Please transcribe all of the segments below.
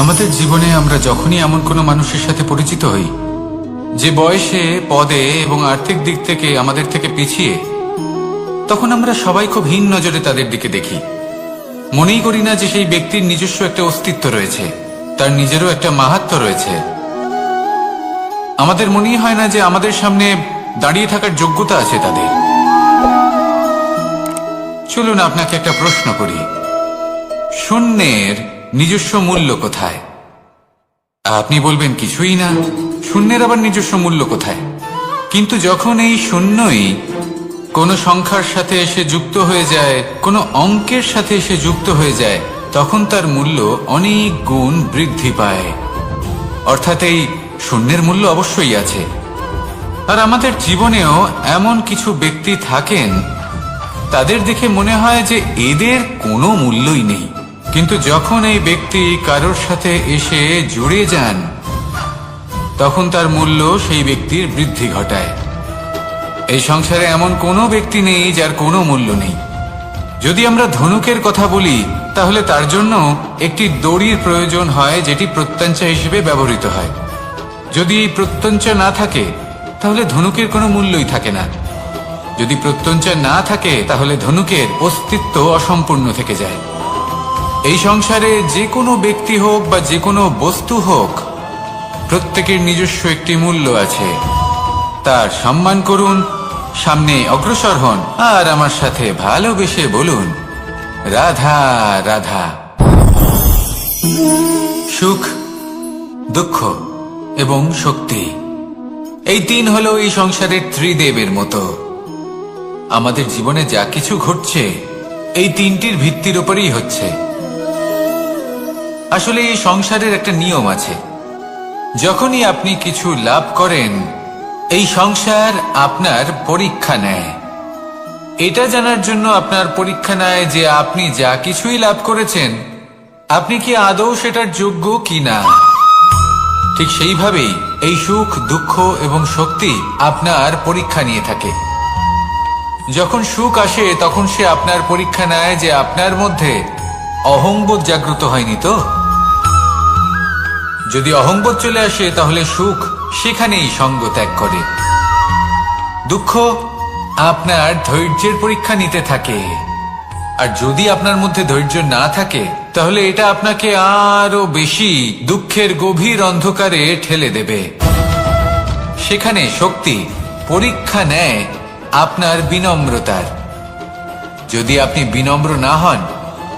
আমাদের জীবনে আমরা যখনই এমন কোনো মানুষের সাথে পরিচিত হই যে বয়সে, পদে এবং আর্থিক দিক থেকে আমাদের থেকে পিছিয়ে, তখন আমরা সবাই খুব হীন নজরে তাদের দিকে দেখি। মনেই করি না যে সেই ব্যক্তির নিজস্ব একটা অস্তিত্ব রয়েছে, তার নিজেরও একটা মাহাত্ম্য রয়েছে। আমাদের মনেই হয় না যে আমাদের সামনে দাঁড়িয়ে থাকার যোগ্যতা আছে তাদের। চলুন আপনাকে একটা প্রশ্ন করি, শূন্যের নিজস্ব মূল্য কোথায়? আপনি বলবেন কিছুই না। শূন্যের আবার নিজস্ব মূল্য কোথায়? কিন্তু যখন এই শূন্যই কোনো সংখ্যার সাথে এসে যুক্ত হয়ে যায়, কোনো অঙ্কের সাথে এসে যুক্ত হয়ে যায়, তখন তার মূল্য অনেক গুণ বৃদ্ধি পায়। অর্থাৎ এই শূন্যের মূল্য অবশ্যই আছে। আর আমাদের জীবনেও এমন কিছু ব্যক্তি থাকেন, তাদের দেখে মনে হয় যে এদের কোনো মূল্যই নেই। কিন্তু যখন এই ব্যক্তি কারোর সাথে এসে জুড়ে যান, তখন তার মূল্য সেই ব্যক্তির বৃদ্ধি ঘটায়। এই সংসারে এমন কোনো ব্যক্তি নেই যার কোনো মূল্য নেই। যদি আমরা ধনুকের কথা বলি, তাহলে তার জন্য একটি দড়ির প্রয়োজন হয়, যেটি প্রত্যঞ্চা হিসেবে ব্যবহৃত হয়। যদি এই প্রত্যঞ্চা না থাকে, তাহলে ধনুকের কোনো মূল্যই থাকে না। যদি প্রত্যঞ্চা না থাকে, তাহলে ধনুকের অস্তিত্ব অসম্পূর্ণ থেকে যায়। এই সংসারে যে কোনো ব্যক্তি হোক বা যে কোনো বস্তু হোক, প্রত্যেকের নিজস্ব একটি মূল্য আছে। তার সম্মান করুন, সামনে অগ্রসর হন, আর আমার সাথে ভালোবেসে বলুন, রাধা রাধা। সুখ, দুঃখ এবং শক্তি, এই তিন হলো এই সংসারের ত্রিদেবের মতো। আমাদের জীবনে যা কিছু ঘটছে, এই তিনটির ভিত্তির উপরেই হচ্ছে। আসলে এই সংসারের একটা নিয়ম আছে, যখনই আপনি কিছু লাভ করেন, এই সংসার আপনার পরীক্ষা নেয়। এটা জানার জন্য আপনার পরীক্ষা নেয় যে আপনি যা কিছুই লাভ করেছেন, আপনি কি আদৌ সেটার যোগ্য কিনা। ঠিক সেইভাবেই এই সুখ, দুঃখ এবং শক্তি আপনার পরীক্ষা নিয়ে থাকে। যখন সুখ আসে, তখন সে আপনার পরীক্ষা নেয় যে আপনার মধ্যে অহংবোধ জাগ্রত হয়নি তো। যদি অহংবোধ চলে আসে, তাহলে সুখ সেখানেই সঙ্গ ত্যাগ করে। দুঃখ আপনার ধৈর্যের পরীক্ষা নিতে থাকে। আর যদি আপনার মধ্যে ধৈর্য না থাকে, তাহলে এটা আপনাকে আরো বেশি দুঃখের গভীর অন্ধকারে ঠেলে দেবে। সেখানে শক্তি পরীক্ষা নেয় আপনার বিনম্রতার। যদি আপনি বিনম্র না হন,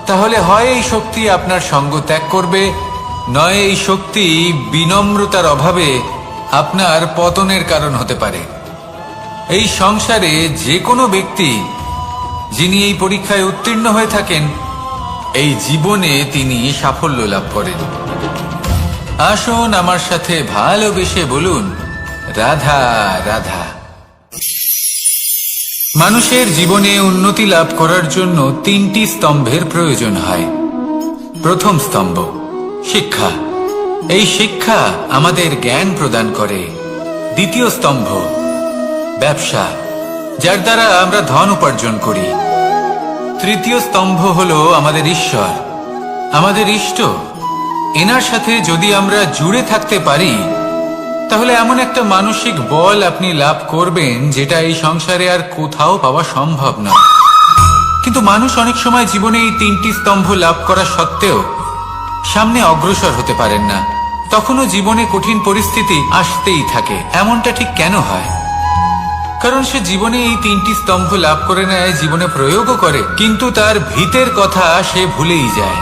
তাহলে হয় এই শক্তি আপনার সঙ্গ ত্যাগ করবে, নয় এই শক্তি বিনম্রতার অভাবে আপনার পতনের কারণ হতে পারে। এই সংসারে যে কোনো ব্যক্তি যিনি এই পরীক্ষায় উত্তীর্ণ হয়ে থাকেন, এই জীবনে তিনি সাফল্য লাভ করেন। আসুন আমার সাথে ভালোবেসে বলুন, রাধা রাধা। মানুষের জীবনে উন্নতি লাভ করার জন্য তিনটি স্তম্ভের প্রয়োজন হয়। প্রথম স্তম্ভ শিক্ষা। এই শিক্ষা আমাদের জ্ঞান প্রদান করে। দ্বিতীয় স্তম্ভ ব্যবসা, যার দ্বারা আমরা ধন উপার্জন করি। তৃতীয় স্তম্ভ হলো আমাদের ঈশ্বর, আমাদের ইষ্ট। এনার সাথে যদি আমরা জুড়ে থাকতে পারি, তাহলে এমন একটা মানসিক বল আপনি লাভ করবেন, যেটা এই সংসারে আর কোথাও পাওয়া সম্ভব না। কিন্তু মানুষ অনেক সময় জীবনে এই তিনটি স্তম্ভ লাভ করা সত্ত্বেও সামনে অগ্রসর হতে পারেন না। তখনও জীবনে কঠিন পরিস্থিতি আসতেই থাকে। এমনটা ঠিক কেন হয়? কারণ সে জীবনে এই তিনটি স্তম্ভ লাভ করে নেয়, জীবনে প্রয়োগও করে, কিন্তু তার ভিতের কথা সে ভুলেই যায়।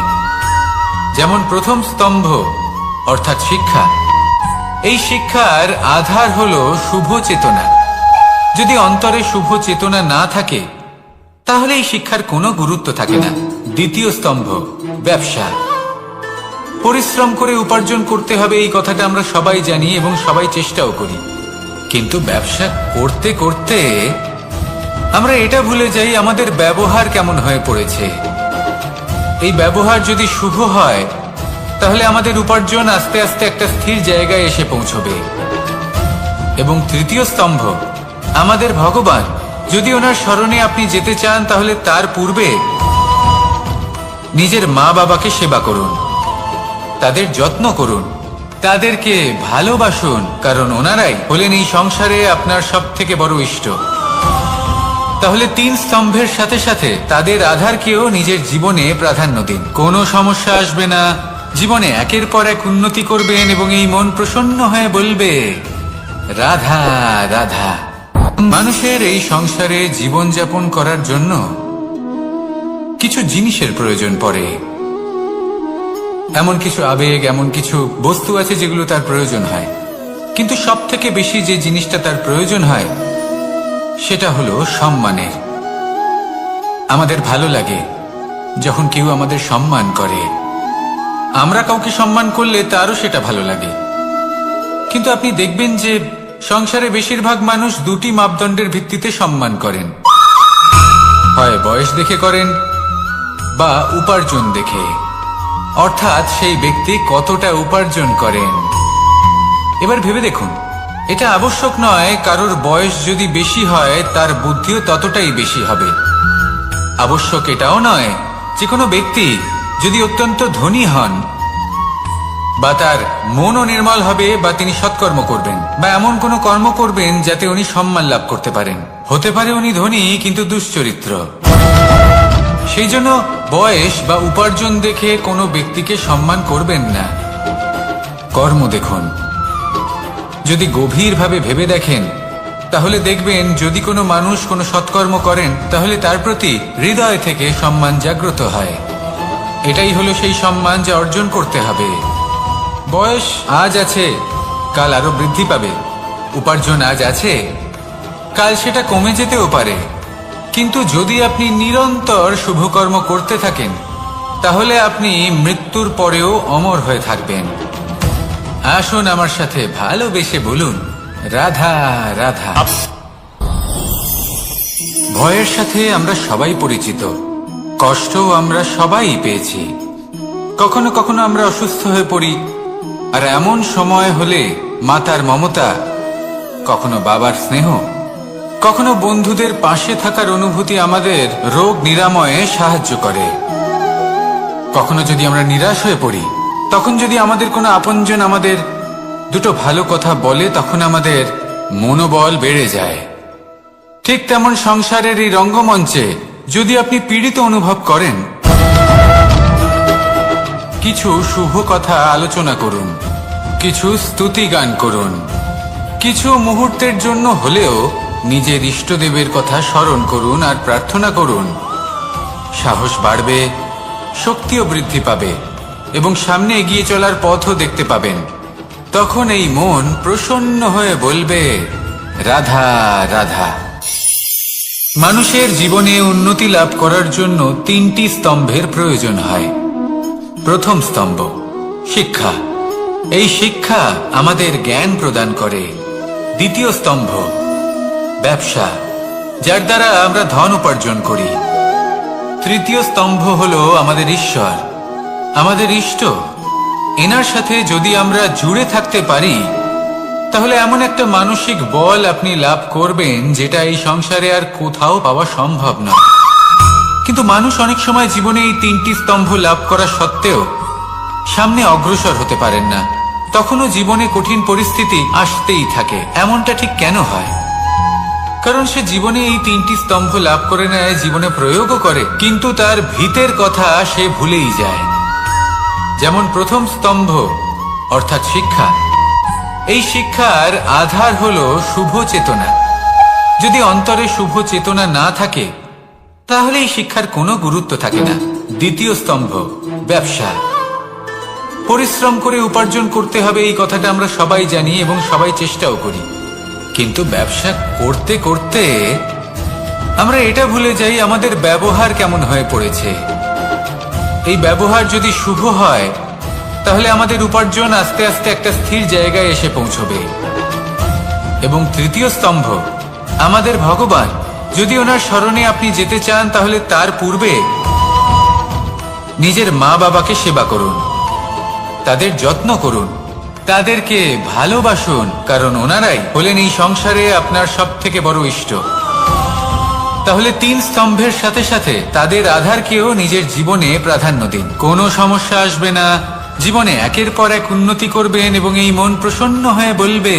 যেমন প্রথম স্তম্ভ অর্থাৎ শিক্ষা। এই শিক্ষার আধার হলো শুভ চেতনা। যদি অন্তরে শুভ চেতনা না থাকে, তাহলে এই শিক্ষার কোনো গুরুত্ব থাকে না। দ্বিতীয় স্তম্ভ ব্যবসা। পরিশ্রম করে উপার্জন করতে হবে, এই কথাটা আমরা সবাই জানি এবং সবাই চেষ্টাও করি। কিন্তু ব্যবসা করতে করতে আমরা এটা ভুলে যাই আমাদের ব্যবহার কেমন হয়ে পড়েছে। এই ব্যবহার যদি শুভ হয়, তাহলে আমাদের উপার্জন আস্তে আস্তে একটা স্থির জায়গায় এসে পৌঁছবে। এবং তৃতীয় স্তম্ভ আমাদের ভগবান। যদি ওনার শরণে আপনি যেতে চান, তাহলে তার পূর্বে নিজের মা বাবাকে সেবা করুন। তাদের যত্ন করুন, তাদেরকে ভালোবাসুন, কারণ ওনারাই হলেন এই সংসারে আপনার সব থেকে বড় ইষ্ট। তাহলে 3 স্তম্ভের সাথে সাথে তাদের আধারকেও নিজের জীবনে প্রাধান্য দিন। কোনো সমস্যা আসবে না, জীবনে একের পর এক উন্নতি করবেন এবং এই মন প্রসন্ন হয়ে বলবে রাধা রাধা। মানুষের এই সংসারে জীবনযাপন করার জন্য কিছু জিনিসের প্রয়োজন পড়ে, এমন কিছু আবেগ, এমন কিছু বস্তু আছে যেগুলো তার প্রয়োজন হয়। কিন্তু সব থেকে বেশি যে জিনিসটা তার প্রয়োজন হয় সেটা হলো সম্মানের। আমাদের ভালো লাগে যখন কেউ আমাদের সম্মান করে, আমরা কাউকে সম্মান করলে তারও সেটা ভালো লাগে। কিন্তু আপনি দেখবেন যে সংসারে বেশিরভাগ মানুষ 2টি মাপদণ্ডের ভিত্তিতে সম্মান করেন, হয় বয়স দেখে করেন বা উপার্জন দেখে, অর্থাৎ সেই ব্যক্তি কতটা উপার্জন করেন। এবার ভেবে দেখুন, এটা আবশ্যক নয় কারোর বয়স যদি বেশি হয় তার বুদ্ধিও ততটাই বেশি হবে। আবশ্যক এটাও নয় যে কোনো ব্যক্তি যদি অত্যন্ত ধনী হন বা তার মনও নির্মল হবে বা তিনি সৎকর্ম করবেন বা এমন কোনো কর্ম করবেন যাতে উনি সম্মান লাভ করতে পারেন। হতে পারে উনি ধনী কিন্তু দুশ্চরিত্র। সেই জন্য বয়স বা উপার্জন দেখে কোনো ব্যক্তিকে সম্মান করবেন না, কর্ম দেখুন। যদি গভীরভাবে ভেবে দেখেন তাহলে দেখবেন যদি কোনো মানুষ কোনো সৎকর্ম করেন তাহলে তার প্রতি হৃদয় থেকে সম্মান জাগ্রত হয়। এটাই হলো সেই সম্মান যা অর্জন করতে হবে। বয়স আজ আছে, কাল আরো বৃদ্ধি পাবে। উপার্জন আজ আছে, কাল সেটা কমে যেতেও পারে। কিন্তু যদি আপনি নিরন্তর শুভকর্ম করতে থাকেন তাহলে আপনি মৃত্যুর পরেও অমর হয়ে থাকবেন। আসুন আমার সাথে ভালোবেসে বলুন রাধা রাধা। ভয়ের সাথে আমরা সবাই পরিচিত, কষ্টও আমরা সবাই পেয়েছি। কখনো কখনো আমরা অসুস্থ হয়ে পড়ি, আর এমন সময় হলে মাতার মমতা, কখনো বাবার স্নেহ, কখনো বন্ধুদের পাশে থাকার অনুভূতি আমাদের রোগ নিরাময়ে সাহায্য করে। কখনো যদি আমরা নিরাশ হয়ে পড়ি, তখন যদি আমাদের কোনো আপনজন আমাদের 2টো ভালো কথা বলে তখন আমাদের মনোবল বেড়ে যায়। ঠিক তেমন সংসারের এই রঙ্গমঞ্চে যদি আপনি পীড়িত অনুভব করেন, কিছু শুভ কথা আলোচনা করুন, কিছু স্তুতি গান করুন, কিছু মুহূর্তের জন্য হলেও নিজের ইষ্টদেবের কথা স্মরণ করুন আর প্রার্থনা করুন। সাহস বাড়বে, শক্তিও বৃদ্ধি পাবে এবং সামনে এগিয়ে চলার পথও দেখতে পাবেন। তখন এই মন প্রসন্ন হয়ে বলবে রাধা রাধা। মানুষের জীবনে উন্নতি লাভ করার জন্য 3টি স্তম্ভের প্রয়োজন হয়। প্রথম স্তম্ভ শিক্ষা। এই শিক্ষা আমাদের জ্ঞান প্রদান করে। দ্বিতীয় স্তম্ভ ব্যবসা, যার দ্বারা আমরা ধন উপার্জন করি। তৃতীয় স্তম্ভ হলো আমাদের ঈশ্বর, আমাদের ইষ্ট। এনার সাথে যদি আমরা জুড়ে থাকতে পারি তাহলে এমন একটা মানসিক বল আপনি লাভ করবেন যেটা এই সংসারে আর কোথাও পাওয়া সম্ভব নয়। কিন্তু মানুষ অনেক সময় জীবনে এই 3টি স্তম্ভ লাভ করা সত্ত্বেও সামনে অগ্রসর হতে পারেন না। তখনও জীবনে কঠিন পরিস্থিতি আসতেই থাকে। এমনটা ঠিক কেন হয়? কারণ সে জীবনে এই 3টি স্তম্ভ লাভ করে নেয়, জীবনে প্রয়োগও করে, কিন্তু তার ভিতের কথা সে ভুলেই যায়। যেমন প্রথম স্তম্ভ অর্থাৎ শিক্ষা। এই শিক্ষার আধার হলো শুভ চেতনা। যদি অন্তরে শুভ চেতনা না থাকে তাহলে এই শিক্ষার কোনো গুরুত্ব থাকে না। দ্বিতীয় স্তম্ভ ব্যবসা। পরিশ্রম করে উপার্জন করতে হবে, এই কথাটা আমরা সবাই জানি এবং সবাই চেষ্টাও করি। কিন্তু ব্যবসা করতে করতে আমরা এটা ভুলে যাই আমাদের ব্যবহার কেমন হয়ে পড়েছে। এই ব্যবহার যদি শুভ হয় তাহলে আমাদের উপার্জন আস্তে আস্তে একটা স্থির জায়গায় এসে পৌঁছবে। এবং তৃতীয় স্তম্ভ আমাদের ভগবান। যদি ওনার স্মরণে আপনি যেতে চান তাহলে তার পূর্বে নিজের মা বাবাকে সেবা করুন, তাদের যত্ন করুন, তাদেরকে ভালোবাসুন, কারণ ওনারাই হলেন এই সংসারে আপনার সব থেকে বড় ইষ্ট। তাহলে 3 স্তম্ভের সাথে সাথে তাদের আধারকেও নিজের জীবনে প্রাধান্য দিন। কোনো সমস্যা আসবে না, জীবনে একের পর এক উন্নতি করবেন এবং এই মন প্রসন্ন হয়ে বলবে,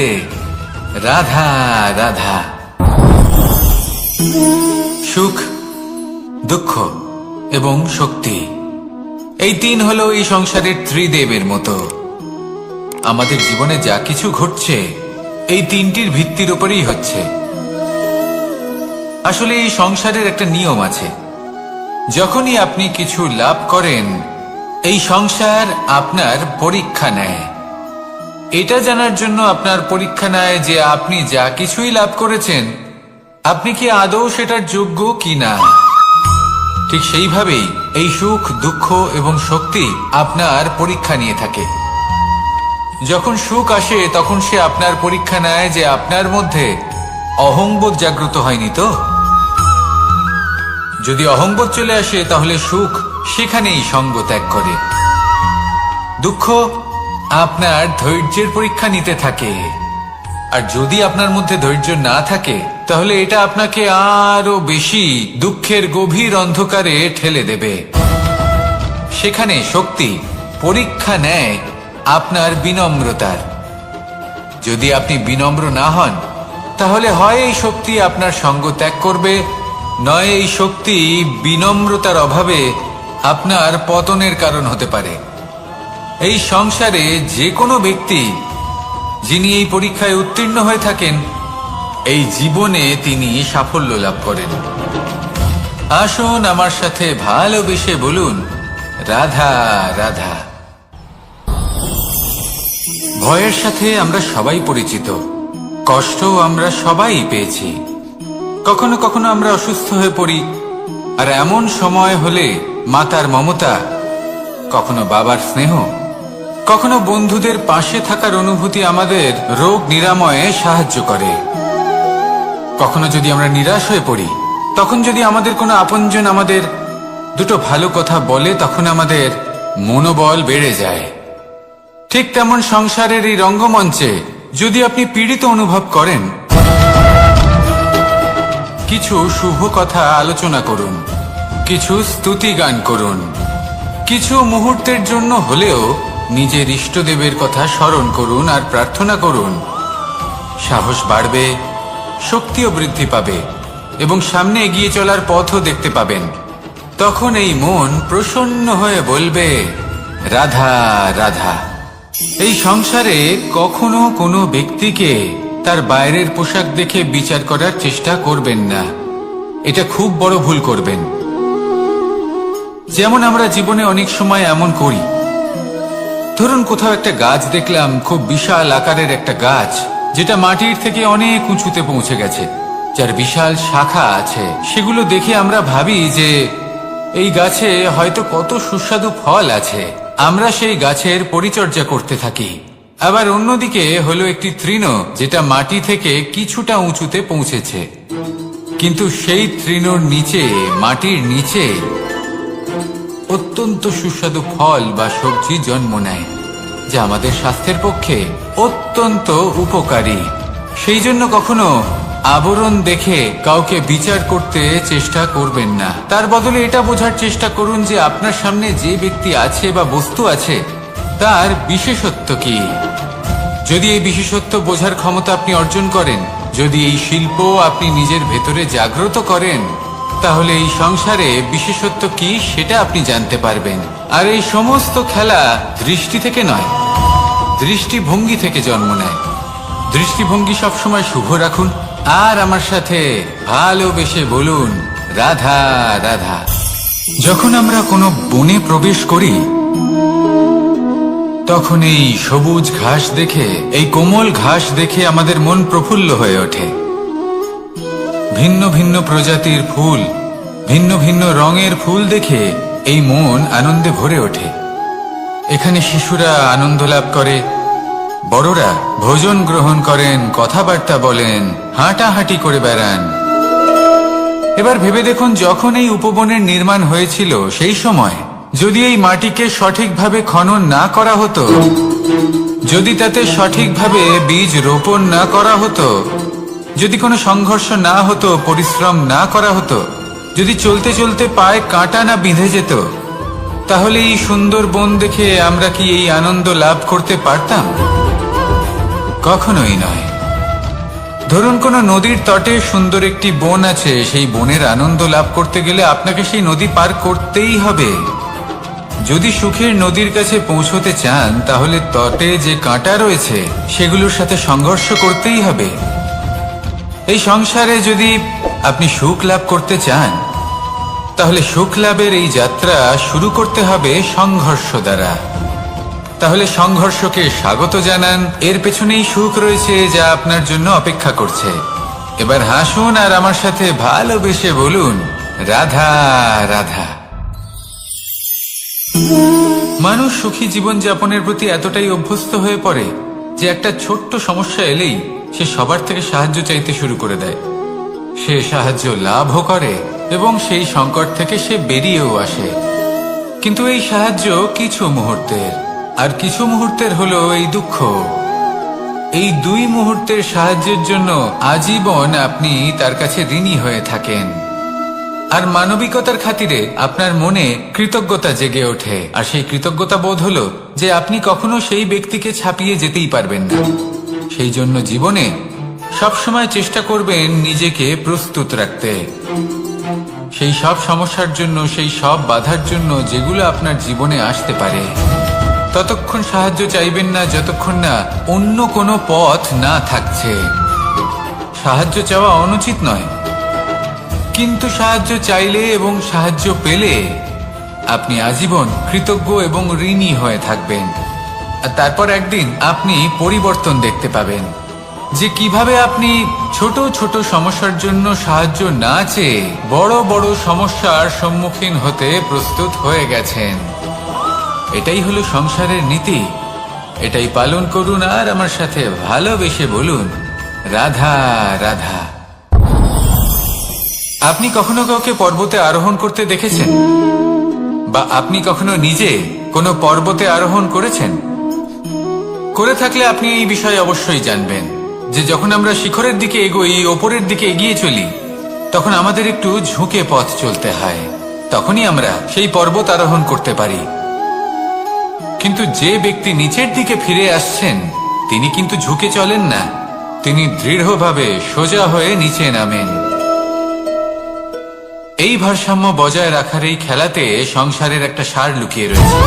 রাধা রাধা। সুখ, দুঃখ এবং শক্তি, এই তিন হলো এই সংসারের ত্রিদেবের মতো। আমাদের জীবনে যা কিছু ঘটছে এই তিনটির ভিত্তির উপরেই হচ্ছে। আসলে এই সংসারের একটা নিয়ম আছে, যখনই আপনি কিছু লাভ করেন এই সংসার আপনার পরীক্ষা নেয়। এটা জানার জন্য আপনার পরীক্ষা নেয় যে আপনি যা কিছুই লাভ করেছেন আপনি কি আদৌ সেটার যোগ্য কিনা। ঠিক সেইভাবেই এই সুখ, দুঃখ এবং শক্তি আপনার পরীক্ষা নিয়ে থাকে। যখন সুখ আসে তখন সে আপনার পরীক্ষা নেয় যে আপনার মধ্যে অহংবোধ জাগ্রত হয়নি তো। যদি অহংবোধ চলে আসে তাহলে সুখ সেখানেই সঙ্গ ত্যাগ করে। দুঃখ আপনার ধৈর্যের পরীক্ষা নিতে থাকে, আর যদি আপনার মধ্যে ধৈর্য না থাকে তাহলে এটা আপনাকে আরো বেশি দুঃখের গভীর অন্ধকারে ঠেলে দেবে। সেখানে শক্তি পরীক্ষা নেয় আপনার বিনম্রতার। যদি আপনি বিনম্র না হন তাহলে হয় এই শক্তি আপনার সঙ্গ ত্যাগ করবে, নয় এই শক্তি বিনম্রতার অভাবে আপনার পতনের কারণ হতে পারে। এই সংসারে যে কোনো ব্যক্তি যিনি এই পরীক্ষায় উত্তীর্ণ হয়ে থাকেন এই জীবনে তিনি সাফল্য লাভ করেন। আসুন আমার সাথে ভালোবেসে বলুন, রাধা রাধা। ভয়ের সাথে আমরা সবাই পরিচিত, কষ্ট আমরা সবাই পেয়েছি। কখনো কখনো আমরা অসুস্থ হয়ে পড়ি, আর এমন সময় হলে মাতার মমতা, কখনো বাবার স্নেহ, কখনো বন্ধুদের পাশে থাকার অনুভূতি আমাদের রোগ নিরাময়ে সাহায্য করে। কখনো যদি আমরা নিরাশ হয়ে পড়ি, তখন যদি আমাদের কোনো আপনজন আমাদের দুটো ভালো কথা বলে তখন আমাদের মনোবল বেড়ে যায়। ঠিক তেমন সংসারের এই রঙ্গমঞ্চে যদি আপনি পীড়িত অনুভব করেন, কিছু শুভ কথা আলোচনা করুন, কিছু স্তুতি গান করুন, কিছু মুহূর্তের জন্য হলেও নিজের ইষ্টদেবের কথা স্মরণ করুন আর প্রার্থনা করুন। সাহস বাড়বে, শক্তিও বৃদ্ধি পাবে এবং সামনে এগিয়ে চলার পথও দেখতে পাবেন। তখন এই মন প্রসন্ন হয়ে বলবে, রাধা রাধা। এই সংসারে কখনো কোনো ব্যক্তিকে তার বাইরের পোশাক দেখে বিচার করার চেষ্টা করবেন না, এটা খুব বড় ভুল করবেন। যেমন আমরা জীবনে অনেক সময় এমন করি, ধরুন কোথাও একটা গাছ দেখলাম, খুব বিশাল আকারের একটা গাছ, যেটা মাটির থেকে অনেক উঁচুতে পৌঁছে গেছে, যার বিশাল শাখা আছে। সেগুলো দেখে আমরা ভাবি যে এই গাছে হয়তো কত সুস্বাদু ফল আছে, আমরা সেই গাছের পরিচর্যা করতে থাকি। আবার অন্যদিকে হলো একটি তৃণ, যেটা মাটি থেকে কিছুটা উঁচুতে পৌঁছেছে, কিন্তু সেই তৃণর নিচে, মাটির নিচে অত্যন্ত সুস্বাদু ফল বা সবজি জন্ম নেয়, যা আমাদের স্বাস্থ্যের পক্ষে অত্যন্ত উপকারী। সেই জন্য কখনো আবরণ দেখে কাউকে বিচার করতে চেষ্টা করবেন না। তার বদলে এটা বোঝার চেষ্টা করুন যে আপনার সামনে যে ব্যক্তি আছে বা বস্তু আছে তার বিশেষত্ব কি। যদি এই বিশেষত্ব বোঝার ক্ষমতা আপনি অর্জন করেন, যদি এই শিল্প আপনি নিজের ভেতরে জাগ্রত করেন, তাহলে এই সংসারে বিশেষত্ব কি সেটা আপনি জানতে পারবেন। আর এই সমস্ত খেলা দৃষ্টি থেকে নয়, দৃষ্টিভঙ্গি থেকে জন্ম নেয়। দৃষ্টিভঙ্গি সবসময় শুভ রাখুন আর আমার সাথে ভালোবেসে বলুন, রাধা রাধা। যখন আমরা কোনো বনে প্রবেশ করি তখন এই সবুজ ঘাস দেখে, এই কোমল ঘাস দেখে আমাদের মন প্রফুল্ল হয়ে ওঠে। ভিন্ন ভিন্ন প্রজাতির ফুল, ভিন্ন ভিন্ন রঙের ফুল দেখে এই মন আনন্দে ভরে ওঠে। এখানে শিশুরা আনন্দ লাভ করে, বড়রা ভোজন গ্রহণ করেন, কথাবার্তা বলেন, হাঁটাহাঁটি করে বেড়ান। এবার ভেবে দেখুন, যখন এই উপবনের নির্মাণ হয়েছিল সেই সময় যদি এই মাটিকে সঠিকভাবে খনন না করা হতো, যদি তাতে সঠিকভাবে বীজ রোপণ না করা হতো, যদি কোনো সংঘর্ষ না হতো, পরিশ্রম না করা হতো, যদি চলতে চলতে পায়ে কাঁটা না বিঁধে যেত, তাহলে এই সুন্দর বন দেখে আমরা কি এই আনন্দ লাভ করতে পারতাম? কখনোই নয়। ধরুন কোনো নদীর তটে সুন্দর একটি বন আছে, সেই বনের আনন্দ লাভ করতে গেলে আপনাকে সেই নদী পার করতেই হবে। যদি সুখের নদীর কাছে পৌঁছতে চান তাহলে তটে যে কাঁটা রয়েছে সেগুলোর সাথে সংঘর্ষ করতেই হবে। এই সংসারে যদি আপনি সুখ লাভ করতে চান তাহলে সুখ লাভের এই যাত্রা শুরু করতে হবে সংঘর্ষ দ্বারা। তাহলে সংঘর্ষকে স্বাগত জানান, এর পেছনেই সুখ রয়েছে যা আপনার জন্য অপেক্ষা করছে। এবার হাসুন আর আমার সাথে ভালোবেসে বলুন, রাধা রাধা। মানুষ সুখী জীবন যাপনের প্রতি এতটাই অভ্যস্ত হয়ে পড়ে যে একটা ছোট্ট সমস্যা এলেই সে সবার থেকে সাহায্য চাইতে শুরু করে দেয়। সে সাহায্য লাভও করে এবং সেই সংকট থেকে সে বেরিয়েও আসে। কিন্তু এই সাহায্য কিছু মুহূর্তের, আর কিছু মুহূর্তের হলো এই দুঃখ। এই দুই মুহূর্তের সাহায্যের জন্য আজীবন আপনি তার কাছে ঋণী হয়ে থাকেন। আর মানবিকতার খাতিরে আপনার মনে কৃতজ্ঞতা জেগে ওঠে, আর সেই কৃতজ্ঞতা বোধ হলো যে আপনি কখনো সেই ব্যক্তিকে ছাপিয়ে যেতেই পারবেন না। সেই জন্য জীবনে সবসময় চেষ্টা করবেন নিজেকে প্রস্তুত রাখতে সেই সব সমস্যার জন্য, সেই সব বাধার জন্য যেগুলো আপনার জীবনে আসতে পারে। ততক্ষণ সাহায্য চাইবেন না যতক্ষণ না অন্য কোনো পথ না থাকছে। সাহায্য চাওয়া অনুচিত নয়, কিন্তু সাহায্য চাইলে এবং সাহায্য পেলে আপনি আজীবন কৃতজ্ঞ এবং ঋণী হয়ে থাকবেন। আর তারপর একদিন আপনি পরিবর্তন দেখতে পাবেন যে কিভাবে আপনি ছোট ছোট সমস্যার জন্য সাহায্য না চেয়ে বড় বড় সমস্যার সম্মুখীন হতে প্রস্তুত হয়ে গেছেন। এটাই হলো সংসারের নীতি। এটাই পালন করুন আর আমার সাথে ভালোবেসে বলুন, রাধা রাধা। আপনি কখনো কাউকে পর্বতে আরোহণ করতে দেখেছেন? বা আপনি কখনো নিজে কোনো পর্বতে আরোহণ করেছেন? করে থাকলে আপনি এই বিষয়ে অবশ্যই জানবেন যে যখন আমরা শিখরের দিকে এগোই, ওপরের দিকে এগিয়ে চলি, তখন আমাদের একটু ঝুঁকে পথ চলতে হয়। তখনই আমরা সেই পর্বত আরোহণ করতে পারি। কিন্তু যে ব্যক্তি নিচের দিকে ফিরে আসছেন তিনি কিন্তু ঝুঁকে চলেন না, তিনি দৃঢ়ভাবে সোজা হয়ে নিচে নামেন। এই ভারসাম্য বজায় রাখার এই খেলাতে সংসারের একটা সার লুকিয়ে রয়েছে।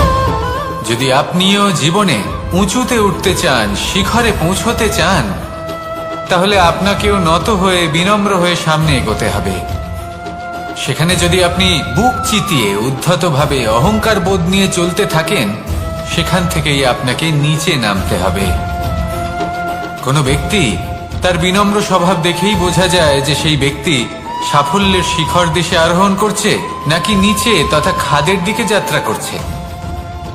যদি আপনিও জীবনে উঁচুতে উঠতে চান, শিখরে পৌঁছতে চান, তাহলে আপনাকেও নত হয়ে বিনম্র হয়ে সামনে এগোতে হবে। সেখানে যদি আপনি বুক চিতিয়ে উদ্ধতভাবে অহংকার বোধ নিয়ে চলতে থাকেন, সেখান থেকেই আপনাকে নিচে নামতে হবে। কোনো ব্যক্তি তার বিনম্র স্বভাব দেখেই বোঝা যায় যে সেই ব্যক্তি সাফল্যের শিখর দেশে আরোহণ করছে নাকি নিচে তথা খাদের দিকে যাত্রা করছে।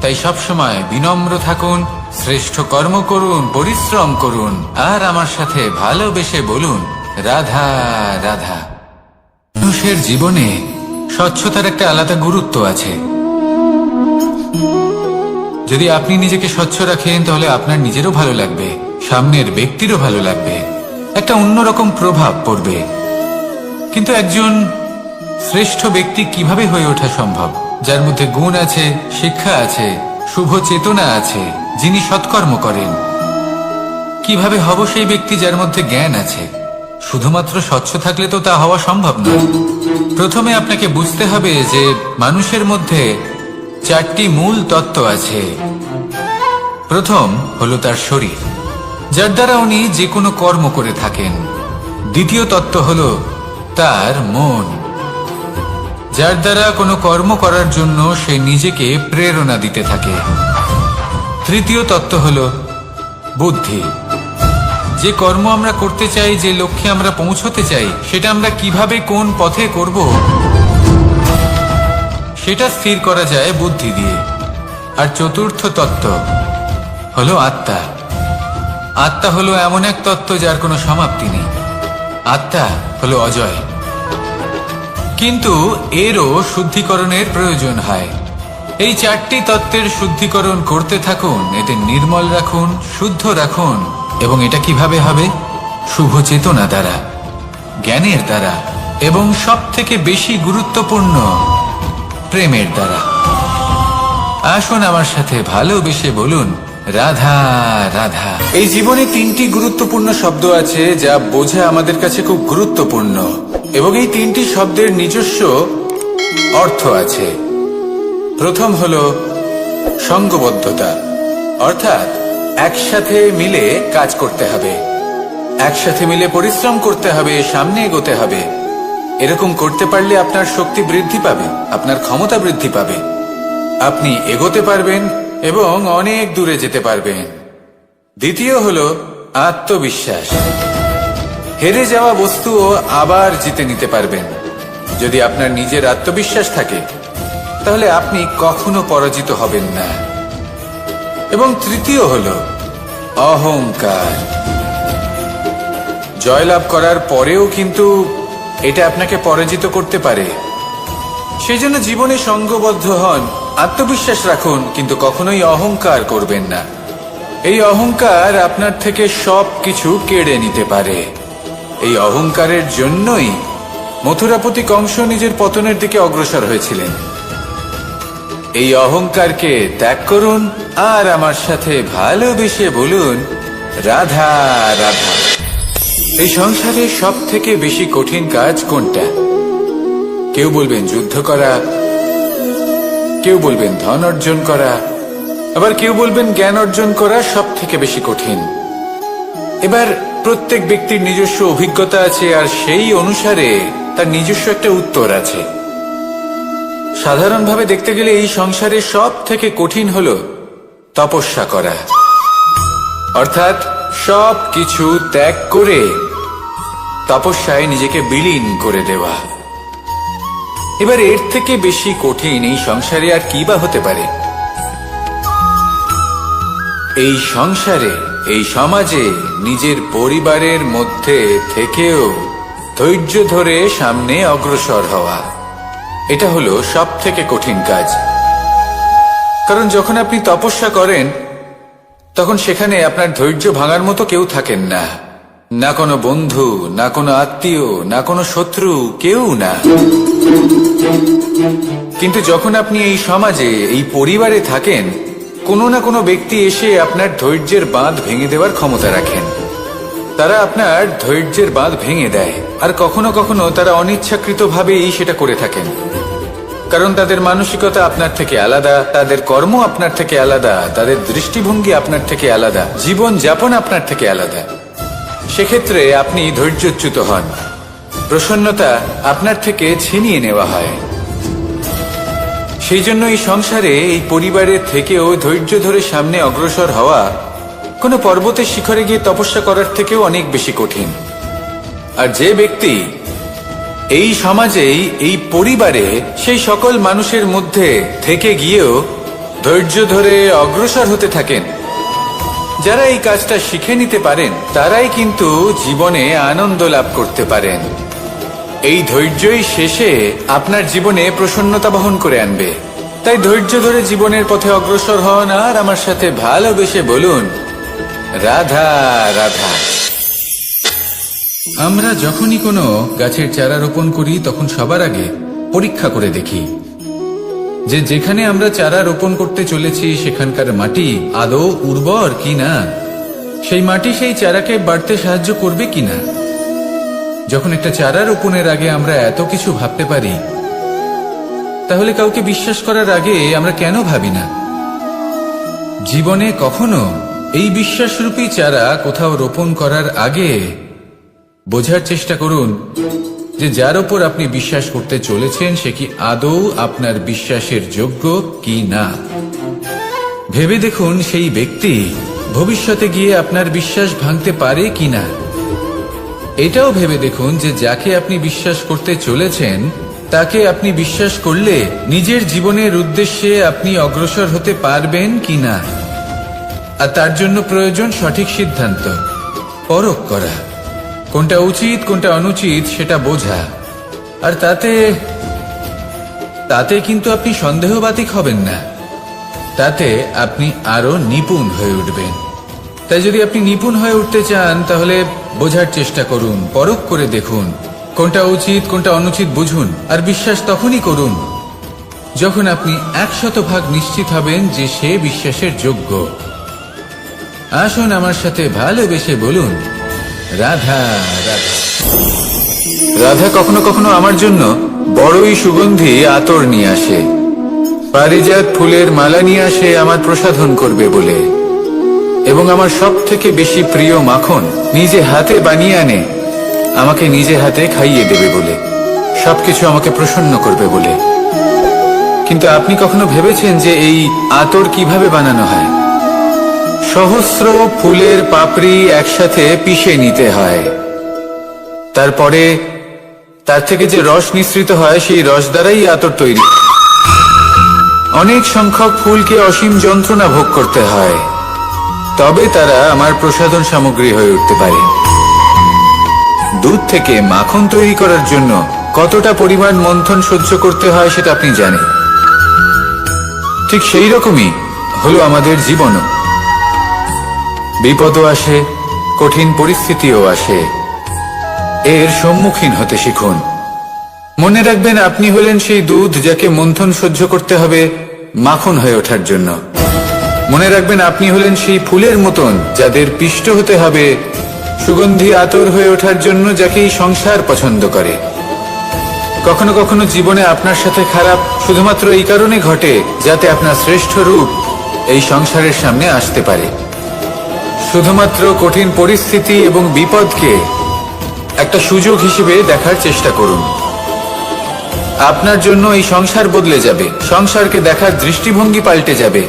তাই সবসময় বিনম্র থাকুন, শ্রেষ্ঠ কর্ম করুন, পরিশ্রম করুন আর আমার সাথে ভালোবেসে বলুন, রাধা রাধা। মানুষের জীবনে স্বচ্ছতার একটা আলাদা গুরুত্ব আছে। যদি আপনি নিজেকে স্বচ্ছ রাখেন তাহলে আপনার নিজেরও ভালো লাগবে, সামনের ব্যক্তিরও ভালো লাগবে, একটা অন্যরকম প্রভাব পড়বে। কিন্তু একজন শ্রেষ্ঠ ব্যক্তি কিভাবে হয়ে ওঠা সম্ভব? যার মধ্যে গুণ আছে, শিক্ষা আছে, শুভ চেতনা আছে, যিনি সৎকর্ম করেন। কিভাবে হব সেই ব্যক্তি যার মধ্যে জ্ঞান আছে? শুধুমাত্র স্বচ্ছ থাকলে তো তা হওয়া সম্ভব নয়। প্রথমে আপনাকে বুঝতে হবে যে মানুষের মধ্যে চারটি মূল তত্ত্ব আছে। প্রথম হলো তার শরীর, যার দ্বারা উনি যে কোনো কর্ম করে থাকেন। দ্বিতীয় তত্ত্ব হলো তার মন, যার দ্বারা কোনো কর্ম করার জন্য সে নিজেকে প্রেরণা দিতে থাকে। তৃতীয় তত্ত্ব হলো বুদ্ধি, যে কর্ম আমরা করতে চাই, যে লক্ষ্যে আমরা পৌঁছতে চাই, সেটা আমরা কিভাবে কোন পথে করব সেটা স্থির করা যায় বুদ্ধি দিয়ে। আর চতুর্থ তত্ত্ব হলো আত্মা। আত্মা হলো এমন এক তত্ত্ব যার কোনো সমাপ্তি নেই। আত্মা হলো অজয়, কিন্তু এরও শুদ্ধিকরণের প্রয়োজন হয়। এই চারটি তত্ত্বের শুদ্ধিকরণ করতে থাকুন, এতে নির্মল রাখুন, শুদ্ধ রাখুন। এবং এটা কিভাবে হবে? শুভ চেতনা দ্বারা, জ্ঞানের দ্বারা, এবং সব থেকে বেশি গুরুত্বপূর্ণ প্রেমের দ্বারা। আসুন আমার সাথে ভালোবেসে বলুন, রাধা রাধা। এই জীবনে তিনটি গুরুত্বপূর্ণ শব্দ আছে যা বোঝা আমাদের কাছে খুব গুরুত্বপূর্ণ, এবং এই তিনটি শব্দের নিজস্ব অর্থ আছে। প্রথম হলো সঙ্গবদ্ধতা, অর্থাৎ একসাথে মিলে কাজ করতে হবে, একসাথে মিলে পরিশ্রম করতে হবে, সামনে এগোতে হবে। এরকম করতে পারলে আপনার শক্তি বৃদ্ধি পাবে, আপনার ক্ষমতা বৃদ্ধি পাবে, আপনি এগোতে পারবেন এবং অনেক দূরে যেতে পারবেন। দ্বিতীয় হলো আত্মবিশ্বাস। হেরে যাওয়া বস্তুও আবার জিতে নিতে পারবেন। যদি আপনার নিজের আত্মবিশ্বাস থাকে তাহলে আপনি কখনো পরাজিত হবেন না। এবং তৃতীয় হলো অহংকার। জয়লাভ করার পরেও কিন্তু এটা আপনাকে পরাজিত করতে পারে। সেই জন্য জীবনে সঙ্গবদ্ধ হন, আত্মবিশ্বাস রাখুন, কিন্তু কখনোই অহংকার করবেন না। এই অহংকার আপনার থেকে সবকিছু কেড়ে নিতে পারে। এই অহংকারের জন্যই মথুরাপতি কংস নিজের পতনের দিকে অগ্রসর হয়েছিলেন। এই অহংকারকে ত্যাগ করুন আর আমার সাথে ভালোবেসে বলুন, রাধা রাধা। এই সংসারে সব থেকে বেশি কঠিন কাজ কোনটা? কেউ বলবেন যুদ্ধ করা, কেউ বলবেন ধন অর্জন করা, আবার কেউ বলবেন জ্ঞান অর্জন করা সব থেকে বেশি কঠিন। এবার প্রত্যেক ব্যক্তির নিজস্ব অভিজ্ঞতা আছে আর সেই অনুসারে তার নিজস্ব একটা উত্তর আছে। সাধারণভাবে দেখতে গেলে এই সংসারে সব থেকে কঠিন হলো তপস্যা করা, অর্থাৎ সব কিছু ত্যাগ করে তপস্যায় নিজেকে বিলীন করে দেওয়া। এবার এর থেকে বেশি কঠিন এই সংসারে আর কি বা হতে পারে? এই সংসারে, এই সমাজে, নিজের পরিবারের মধ্যে থেকেও ধৈর্য ধরে সামনে অগ্রসর হওয়া, এটা হলো সব থেকে কঠিন কাজ। কারণ যখন আপনি তপস্যা করেন তখন সেখানে আপনার ধৈর্য ভাঙার মতো কেউ থাকেন না, না কোনো বন্ধু, না কোনো আত্মীয়, না কোনো শত্রু, কেউ না। কিন্তু যখন আপনি এই সমাজে, এই পরিবারে থাকেন, কোনো না কোনো ব্যক্তি এসে আপনার ধৈর্যের বাঁধ ভেঙে দেওয়ার ক্ষমতা রাখেন। তারা আপনার ধৈর্যের বাঁধ ভেঙে দেয়, আর কখনো কখনো তারা অনিচ্ছাকৃতভাবেই সেটা করে থাকেন। কারণ তাদের মানসিকতা আপনার থেকে আলাদা, তাদের কর্ম আপনার থেকে আলাদা, তাদের দৃষ্টিভঙ্গি আপনার থেকে আলাদা, জীবন যাপন আপনার থেকে আলাদা। সেক্ষেত্রে আপনি ধৈর্যচ্যুত হন, প্রসন্নতা আপনার থেকে ছিনিয়ে নেওয়া হয়। সেই জন্য এই সংসারে, এই পরিবারের থেকেও ধৈর্য ধরে সামনে অগ্রসর হওয়া কোনো পর্বতের শিখরে গিয়ে তপস্যা করার থেকেও অনেক বেশি কঠিন। আর যে ব্যক্তি এই সমাজেই, এই পরিবারে, সেই সকল মানুষের মধ্যে থেকে গিয়েও ধৈর্য ধরে অগ্রসর হতে থাকেন, যারা এই কাজটা শিখে নিতে পারেন, তারাই কিন্তু জীবনে আনন্দ লাভ করতে পারেন। এই ধৈর্যই শেষে আপনার জীবনে প্রসন্নতা বহন করে আনবে। তাই ধৈর্য ধরে জীবনের পথে অগ্রসর হন আর আমার সাথে ভালোবেসে বলুন, রাধা রাধা। আমরা যখনই কোনো গাছের চারা রোপণ করি তখন সবার আগে পরীক্ষা করে দেখি যে যেখানে আমরা চারা রোপণ করতে চলেছি সেখানকার মাটি আদৌ উর্বর কিনা, সেই মাটি সেই চারাকে বাড়তে সাহায্য করবে কিনা। যখন একটা চারা রোপণের আগে আমরা এত কিছু ভাবতে পারি, তাহলে কাউকে বিশ্বাস করার আগে আমরা কেন ভাবি না? জীবনে কখনো এই বিশ্বাসরূপী চারা কোথাও রোপণ করার আগে বোঝার চেষ্টা করুন যে যার উপর আপনি বিশ্বাস করতে চলেছেন সে কি আদৌ আপনার বিশ্বাসের যোগ্য কি না। ভেবে দেখুন সেই ব্যক্তি ভবিষ্যতে গিয়ে আপনার বিশ্বাস ভাঙতে পারে কিনা। এটাও ভেবে দেখুন যে যাকে আপনি বিশ্বাস করতে চলেছেন তাকে আপনি বিশ্বাস করলে নিজের জীবনের উদ্দেশ্যে আপনি অগ্রসর হতে পারবেন কিনা। আর তার জন্য প্রয়োজন সঠিক সিদ্ধান্ত, পরখ করা, কোনটা উচিত কোনটা অনুচিত সেটা বোঝা। আর তাতে কিন্তু আপনি সন্দেহবাতিক হবেন না, তাতে আপনি আরো নিপুণ হয়ে উঠবেন। তাই যদি আপনি নিপুণ হয়ে উঠতে চান তাহলে বোঝার চেষ্টা করুন, পরখ করে দেখুন, কোনটা উচিত কোনটা অনুচিত বুঝুন, আর বিশ্বাস তখনই করুন যখন আপনি 100% নিশ্চিত হবেন যে সে বিশ্বাসের যোগ্য। আসুন আমার সাথে ভালোবেসে বলুন, রাধা রাধা। রাধা কখনো কখনো আমার জন্য বড়ই সুগন্ধি আতর নিয়ে আসে, পারিজাত ফুলের মালা নিয়ে আসে আমার প্রসাধন করবে বলে, এবং আমার সব থেকে বেশি প্রিয় মাখন নিজে হাতে বানিয়ে আনে আমাকে নিজে হাতে খাইয়ে দেবে বলে, সবকিছু আমাকে প্রসন্ন করবে বলে। কিন্তু আপনি কখনো ভেবেছেন যে এই আতর কিভাবে বানানো হয়? সহস্র ফুলের পাপড়ি একসাথে পিষে নিতে হয়, তারপরে তার থেকে যে রস নিঃসৃত হয় সেই রস দ্বারাই আতর তৈরি। অনেক সংখ্যক ফুলকে অসীম যন্ত্রণা ভোগ করতে হয়, তবে তারা আমার প্রসাধন সামগ্রী হয়ে উঠতে পারে। দুধ থেকে মাখন তৈরি করার জন্য কতটা পরিমাণ মন্থন সহ্য করতে হয় সেটা আপনি জানেন। ঠিক সেই রকমই হলো আমাদের জীবনও। বিপদও আসে, কঠিন পরিস্থিতিও আসে, এর সম্মুখীন হতে শিখুন। মনে রাখবেন, আপনি হলেন সেই দুধ যাকে মন্থন সহ্য করতে হবে মাখন হয়ে ওঠার জন্য। মনে রাখবেন, আপনি হলেন সেই ফুলের মতন যাদের পিষ্ট হতে হবে সুগন্ধি আতর হয়ে ওঠার জন্য, যাকে এই সংসার পছন্দ করে। কখনো কখনো জীবনে আপনার সাথে খারাপ শুধুমাত্র এই কারণে ঘটে যাতে আপনার শ্রেষ্ঠ রূপ এই সংসারের সামনে আসতে পারে। শুধুমাত্র কঠিন পরিস্থিতি এবং বিপদকে একটা সুযোগ হিসেবে দেখার চেষ্টা করুন। আপনার জন্য এই সংসার বদলে যাবে, সংসারকে দেখার দৃষ্টিভঙ্গি পাল্টে যাবে,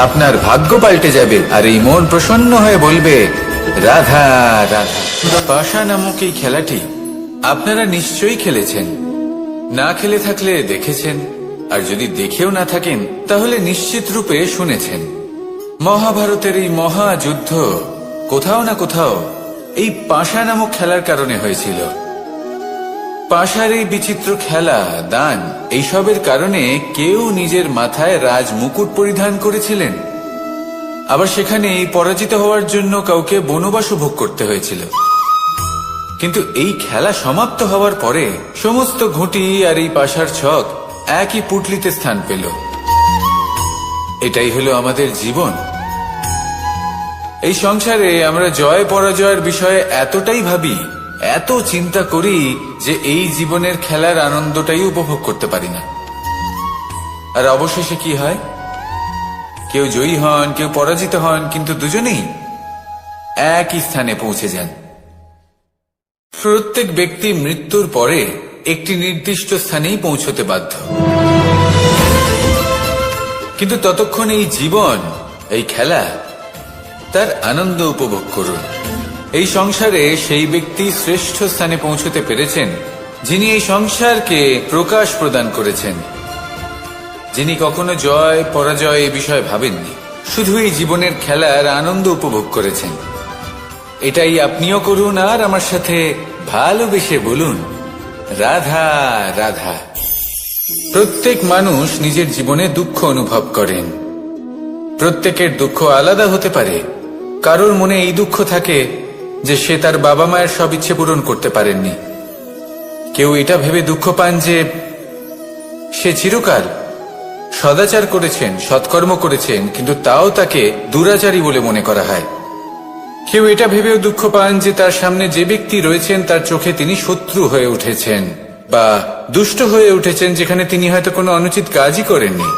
আপনার ভাগ্য পাল্টে যাবে, আর এই মন প্রসন্ন হয়ে বলবে, রাধা রাধা। পাশা নামক এই খেলাটি আপনারা নিশ্চয়ই খেলেছেন, না খেলে থাকলে দেখেছেন, আর যদি দেখেও না থাকেন তাহলে নিশ্চিত রূপে শুনেছেন। মহাভারতের এই মহাযুদ্ধ কোথাও না কোথাও এই পাশা নামক খেলার কারণে হয়েছিল। পাশার এই বিচিত্র খেলা, দান, এইসবের কারণে কেউ নিজের মাথায় রাজ মুকুট পরিধান করেছিলেন, আবার সেখানে এই পরাজিত হওয়ার জন্য কাউকে বনবাস ভোগ করতে হয়েছিল। কিন্তু এই খেলা সমাপ্ত হওয়ার পরে সমস্ত ঘুঁটি আর এই পাশার ছক একই পুটলিতে স্থান পেল। এটাই হলো আমাদের জীবন। এই সংসারে আমরা জয় পরাজয়ের বিষয়ে এতটাই ভাবি, এত চিন্তা করি যে এই জীবনের খেলার আনন্দটাই উপভোগ করতে পারি না। আর অবশেষে কি হয়? কেউ জয়ী হন, কেউ পরাজিত হন, কিন্তু দুজনেই একই স্থানে পৌঁছে যান। প্রত্যেক ব্যক্তি মৃত্যুর পরে একটি নির্দিষ্ট স্থানেই পৌঁছতে বাধ্য, কিন্তু ততক্ষণ এই জীবন, এই খেলা, তার আনন্দ উপভোগ করুন। এই সংসারে সেই ব্যক্তি শ্রেষ্ঠ স্থানে পৌঁছতে পেরেছেন যিনি এই সংসারকে প্রকাশ প্রদান করেছেন, যিনি কখনো জয় পরাজয় এ বিষয়ে ভাবেননি, শুধু এই জীবনের খেলার আনন্দ উপভোগ করেছেন। এটাই আপনিও করুন, আর আমার সাথে ভালোবেসে বলুন, রাধা রাধা। প্রত্যেক মানুষ নিজের জীবনে দুঃখ অনুভব করেন। প্রত্যেকের দুঃখ আলাদা হতে পারে। কারোর মনে এই দুঃখ থাকে যে সে তার বাবা মায়ের সব ইচ্ছে পূরণ করতে পারেননি। কেউ এটা ভেবে দুঃখ পান যে সে চিরকাল সদাচার করেছেন, সৎকর্ম করেছেন, কিন্তু তাও তাকে দুরাচারী বলে মনে করা হয়। কেউ এটা ভেবেও দুঃখ পান যে তার সামনে যে ব্যক্তি রয়েছেন তার চোখে তিনি শত্রু হয়ে উঠেছেন বা দুষ্ট হয়ে উঠেছেন, যেখানে তিনি হয়তো কোনো অনুচিত কাজই করেননি।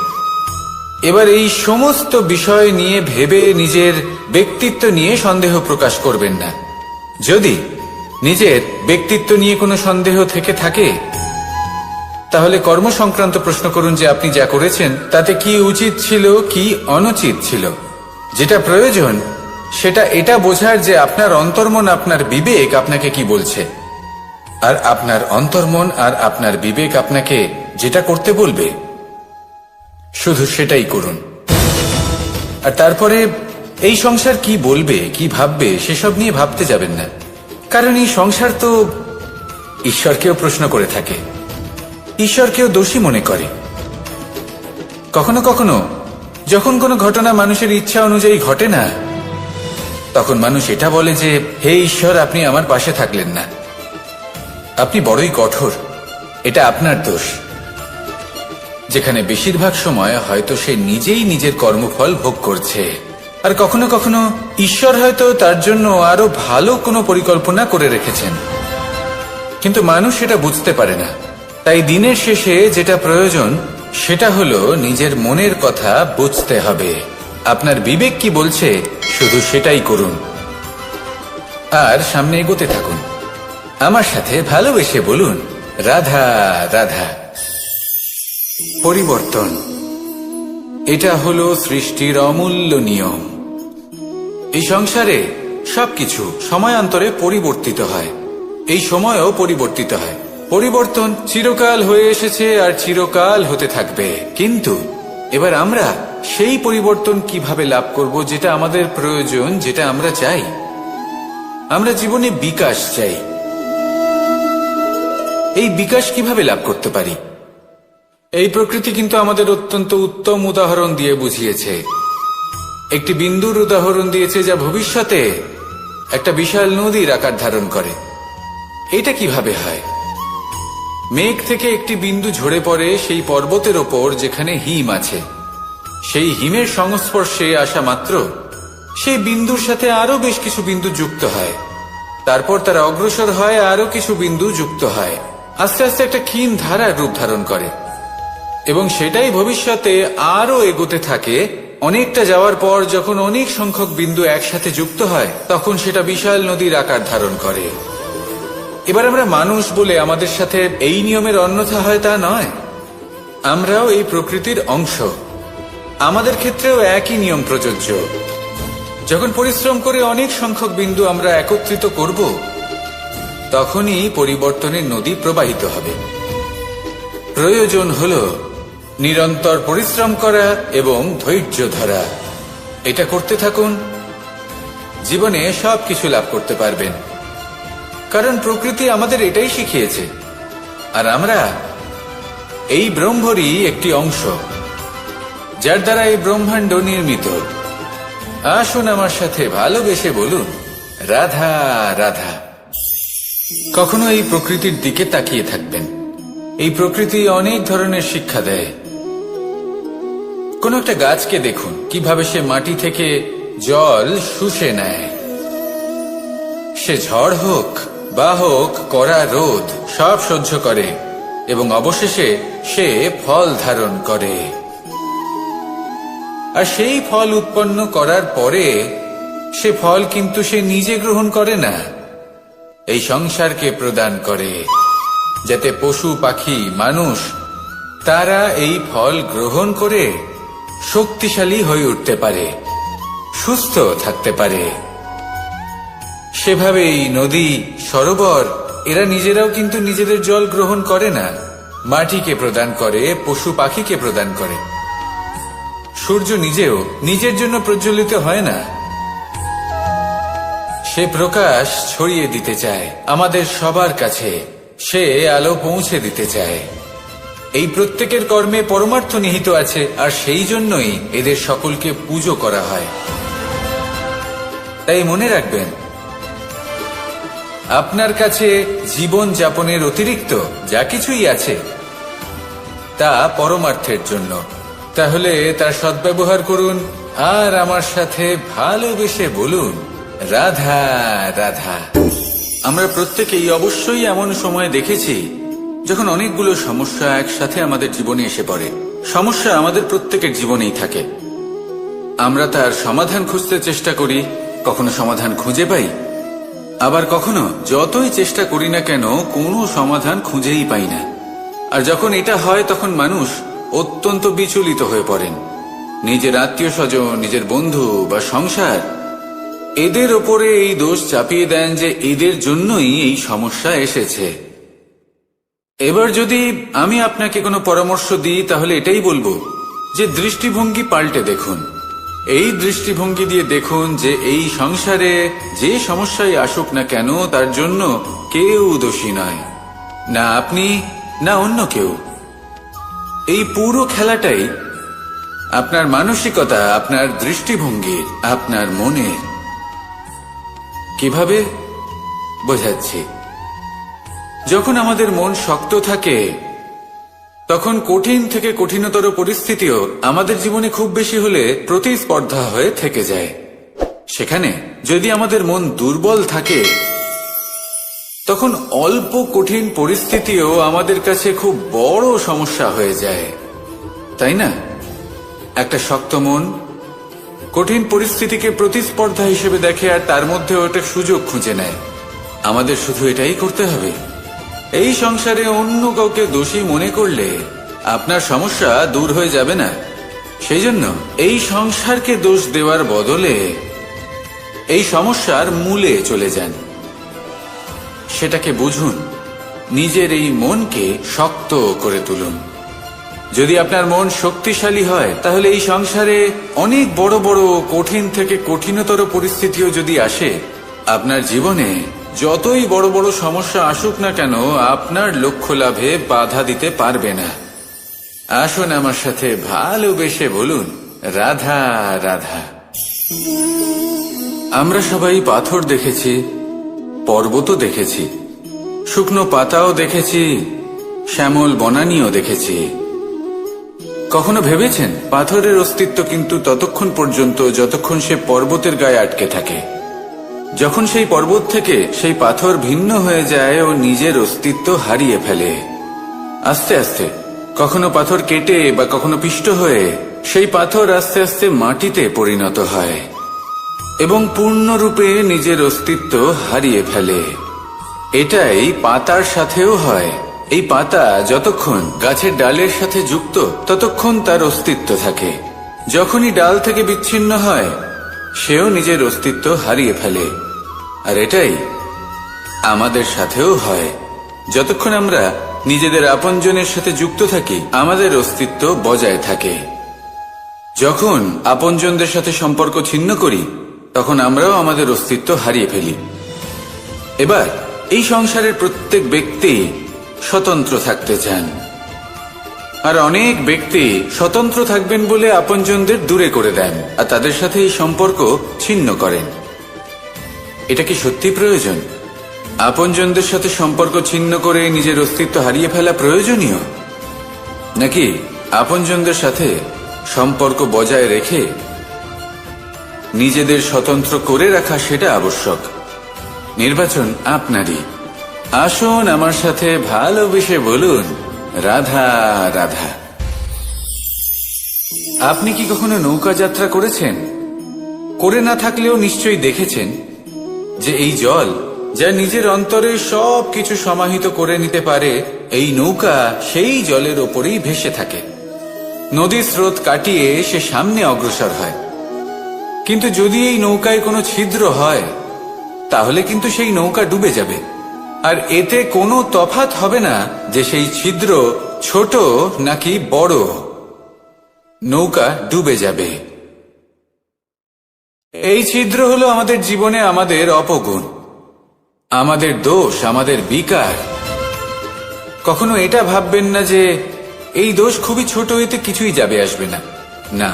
এবার এই সমস্ত বিষয় নিয়ে ভেবে নিজের ব্যক্তিত্ব নিয়ে সন্দেহ প্রকাশ করবেন না। যদি নিজের ব্যক্তিত্ব নিয়ে কোনো সন্দেহ থেকে থাকে তাহলে কর্ম সংক্রান্ত প্রশ্ন করুন যে আপনি যা করেছেন তাতে কি উচিত ছিল, কি অনুচিত ছিল। যেটা প্রয়োজন সেটা এটা বোঝার যে আপনার অন্তর্মন, আপনার বিবেক আপনাকে কি বলছে, আর আপনার অন্তর্মন আর আপনার বিবেক আপনাকে যেটা করতে বলবে শুধু সেটাই করুন। আর তারপরে এই সংসার কি বলবে, কি ভাববে সেসব নিয়ে ভাবতে যাবেন না, কারণ এই সংসার তো ঈশ্বরকেও প্রশ্ন করে থাকে, ঈশ্বরকেও দোষী মনে করে। কখনো কখনো যখন কোনো ঘটনা মানুষের ইচ্ছা অনুযায়ী ঘটে না, তখন মানুষ এটা বলে যে হে ঈশ্বর, আপনি আমার পাশে থাকলেন না, আপনি বড়ই কঠোর, এটা আপনার দোষ। যেখানে বেশিরভাগ সময় হয়তো সে নিজেই নিজের কর্মফল ভোগ করছে, আর কখনো কখনো ঈশ্বর হয়তো তার জন্য আরো ভালো কোনো পরিকল্পনা করে রেখেছেন, কিন্তু মানুষ সেটা বুঝতে পারে না। তাই দিনের শেষে যেটা প্রয়োজন সেটা হলো নিজের মনের কথা বুঝতে হবে। আপনার বিবেক কি বলছে শুধু সেটাই করুন, আর সামনে এগোতে থাকুন। আমার সাথে ভালোবেসে বলুন, রাধা রাধা। পরিবর্তন, এটা হলো সৃষ্টির অমূল্য নিয়ম। এই সংসারে সবকিছু সময়ান্তরে পরিবর্তিত হয়, এই সময়ও পরিবর্তিত হয়। পরিবর্তন চিরকাল হয়ে এসেছে আর চিরকাল হতে থাকবে, কিন্তু এবার আমরা সেই পরিবর্তন কিভাবে লাভ করব যেটা আমাদের প্রয়োজন, যেটা আমরা চাই। আমরা জীবনে বিকাশ চাই। এই বিকাশ কিভাবে লাভ করতে পারি? এই প্রকৃতি কিন্তু আমাদের অত্যন্ত উত্তম উদাহরণ দিয়ে বুঝিয়েছে। একটি বিন্দুর উদাহরণ দিয়েছে যা ভবিষ্যতে একটা বিশাল নদীর আকার ধারণ করে। এটা কিভাবে হয়? মেঘ থেকে একটি বিন্দু ঝরে পড়ে সেই পর্বতের ওপর যেখানে হিম আছে। সেই হিমের সংস্পর্শে আসা মাত্র সেই বিন্দুর সাথে আরো বেশ কিছু বিন্দু যুক্ত হয়, তারপর তারা অগ্রসর হয়, আরো কিছু বিন্দু যুক্ত হয়, আস্তে আস্তে একটা ক্ষীণ ধারার রূপ ধারণ করে, এবং সেটাই ভবিষ্যতে আরো এগোতে থাকে। অনেকটা যাওয়ার পর যখন অনেক সংখ্যক বিন্দু একসাথে যুক্ত হয়, তখন সেটা বিশাল নদীর আকার ধারণ করে। এবার আমরা মানুষ বলে আমাদের সাথে এই নিয়মের অন্যথা হয় তা নয়। আমরাও এই প্রকৃতির অংশ, আমাদের ক্ষেত্রেও একই নিয়ম প্রযোজ্য। যখন পরিশ্রম করে অনেক সংখ্যক বিন্দু আমরা একত্রিত করব, তখনই পরিবর্তনের নদী প্রবাহিত হবে। প্রয়োজন হল নিরন্তর পরিশ্রম করা এবং ধৈর্য ধরা। এটা করতে থাকুন, জীবনে সবকিছু লাভ করতে পারবেন, কারণ প্রকৃতি আমাদের এটাই শিখিয়েছে। আর আমরা এই ব্রহ্মরই একটি অংশ, যার দ্বারা এই ব্রহ্মাণ্ড নির্মিত। আসুন আমার সাথে ভালোবেসে বলুন, রাধা রাধা। কখনো এই প্রকৃতির দিকে তাকিয়ে থাকবেন। এই প্রকৃতি অনেক ধরনের শিক্ষা দেয়। কোন একটা গাছকে দেখুন, কিভাবে সে মাটি থেকে জল শুষে নেয়। সে ঝড় হোক বা হোক কড়া রোদ, সব সহ্য করে এবং অবশেষে সে ফল ধারণ করে। আর সেই ফল উৎপন্ন করার পরে সে ফল কিন্তু সে নিজে গ্রহণ করে না, এই সংসারকে প্রদান করে, যাতে পশু পাখি মানুষ তারা এই ফল গ্রহণ করে শক্তিশালী হয়ে উঠতে পারে, সুস্থ থাকতে পারে। সেভাবেই নদী, সরোবর এরা নিজেরাও কিন্তু নিজেদের জল গ্রহণ করে না, মাটিকে প্রদান করে, পশু পাখিকে প্রদান করে। সূর্য নিজেও নিজের জন্য প্রজ্বলিত হয় না, সে প্রকাশ ছড়িয়ে দিতে চায় আমাদের সবার কাছে, সে আলো পৌঁছে দিতে চায়। এই প্রত্যেকের কর্মে পরমার্থ নিহিত আছে, আর সেই জন্যই এদের সকলকে পুজো করা হয়। তাই মনে রাখবেন, আপনার কাছে জীবন যাপনের অতিরিক্ত যা কিছুই আছে তা পরমার্থের জন্য। তাহলে তার সদ্ব্যবহার করুন, আর আমার সাথে ভালোবেসে বলুন, রাধা রাধা। আমরা প্রত্যেকেই অবশ্যই এমন সময় দেখেছি যখন অনেকগুলো সমস্যা একসাথে আমাদের জীবনে এসে পড়ে। সমস্যা আমাদের প্রত্যেকের জীবনেই থাকে। আমরা তার সমাধান খুঁজতে চেষ্টা করি, কখনো সমাধান খুঁজে পাই, আবার কখনো যতই চেষ্টা করি না কেন কোনো সমাধান খুঁজেই পাই না। আর যখন এটা হয় তখন মানুষ অত্যন্ত বিচলিত হয়ে পড়েন। নিজের আত্মীয় স্বজন, নিজের বন্ধু বা সংসার, এদের ওপরে এই দোষ চাপিয়ে দেন যে এদের জন্যই এই সমস্যা এসেছে। এবার যদি আমি আপনাকে কোনো পরামর্শ দিই, তাহলে এটাই বলবো যে দৃষ্টিভঙ্গি পাল্টে দেখুন। এই দৃষ্টিভঙ্গি দিয়ে দেখুন যে এই সংসারে যে সমস্যায় আসুক না কেন তার জন্য কেউ দোষী নয়, না আপনি না অন্য কেউ। এই পুরো খেলাটাই আপনার মানসিকতা, আপনার দৃষ্টিভঙ্গির, আপনার মনের। কিভাবে বোঝাচ্ছি? যখন আমাদের মন শক্ত থাকে তখন কঠিন থেকে কঠিনতর পরিস্থিতিও আমাদের জীবনে খুব বেশি হলে প্রতিস্পর্ধা হয়ে থেকে যায়। সেখানে যদি আমাদের মন দুর্বল থাকে, তখন অল্প কঠিন পরিস্থিতিও আমাদের কাছে খুব বড় সমস্যা হয়ে যায়, তাই না? একটা শক্ত মন কঠিন পরিস্থিতিকে প্রতিস্পর্ধা হিসেবে দেখে আর তার মধ্যে ওটা সুযোগ খুঁজে নেয়। আমাদের শুধু এটাই করতে হবে। এই সংসারে অন্য কাউকে দোষী মনে করলে আপনার সমস্যা দূর হয়ে যাবে না। সেই জন্য এই সংসারকে দোষ দেওয়ার বদলে এই সমস্যার মূলে চলে যান, সেটাকে বুঝুন, নিজের এই মনকে শক্ত করে তুলুন। যদি আপনার মন শক্তিশালী হয়, তাহলে এই সংসারে অনেক বড় বড় কঠিন থেকে কঠিনতর পরিস্থিতিও যদি আসে, আপনার জীবনে যতই বড় বড় সমস্যা আসুক না কেন, আপনার লক্ষ্য লাভে বাধা দিতে পারবে না। আসুন আমার সাথে ভালোবেসে বলুন, রাধা রাধা। আমরা সবাই পাথর দেখেছি, পর্বতও দেখেছি, শুকনো পাতাও দেখেছি, শ্যামল বনানীও দেখেছি। কখনো ভেবেছেন পাথরের অস্তিত্ব কিন্তু ততক্ষণ পর্যন্ত যতক্ষণ সে পর্বতের গায়ে আটকে থাকে। যখন সেই পর্বত থেকে সেই পাথর ভিন্ন হয়ে যায় ও নিজের অস্তিত্ব হারিয়ে ফেলে। আস্তে আস্তে কখনো পাথর কেটে বা কখনো পিষ্ট হয়ে সেই পাথর আস্তে আস্তে মাটিতে পরিণত হয় এবং পূর্ণরূপে নিজের অস্তিত্ব হারিয়ে ফেলে। এটাই পাতার সাথেও হয়। এই পাতা যতক্ষণ গাছের ডালের সাথে যুক্ত ততক্ষণ তার অস্তিত্ব থাকে। যখনই ডাল থেকে বিচ্ছিন্ন হয়, সেও নিজের অস্তিত্ব হারিয়ে ফেলে। আর এটাই আমাদের সাথেও হয়। যতক্ষণ আমরা নিজেদের আপনজনের সাথে যুক্ত থাকি, আমাদের অস্তিত্ব বজায় থাকে। যখন আপনজনদের সাথে সম্পর্ক ছিন্ন করি, তখন আমরাও আমাদের অস্তিত্ব হারিয়ে ফেলি। এবার এই সংসারের প্রত্যেক ব্যক্তি স্বতন্ত্র থাকতে চান, আর অনেক ব্যক্তি স্বতন্ত্র থাকবেন বলে আপনজনদের দূরে করে দেন আর তাদের সাথে এই সম্পর্ক ছিন্ন করেন। এটা কি সত্যি প্রয়োজন? আপনজনদের সাথে সম্পর্ক ছিন্ন করে নিজের অস্তিত্ব হারিয়ে ফেলা প্রয়োজনীয়, নাকি আপনজনদের সাথে সম্পর্ক বজায় রেখে নিজেদের স্বতন্ত্র করে রাখা সেটা আবশ্যক? নির্বাচন আপনারই। আসুন আমার সাথে ভালোবেসে বলুন, রাধা রাধা। আপনি কি কখনো নৌকা যাত্রা করেছেন? করে না থাকলেও নিশ্চয়ই দেখেছেন যে এই জল যা নিজের অন্তরে সব কিছু সমাহিত করে নিতে পারে, এই নৌকা সেই জলের ওপরেই ভেসে থাকে। নদীর স্রোত কাটিয়ে সে সামনে অগ্রসর হয়। কিন্তু যদি এই নৌকায় কোনো ছিদ্র হয়, তাহলে কিন্তু সেই নৌকা ডুবে যাবে। আর এতে কোনো তফাৎ হবে না যে সেই ছিদ্র ছোট নাকি বড়, নৌকা ডুবে যাবে। এই ছিদ্র হলো আমাদের জীবনে আমাদের অপগুণ, আমাদের দোষ, আমাদের বিকার। কখনো এটা ভাববেন না যে এই দোষ খুবই ছোট, এতে কিছুই যাবে আসবে না। না,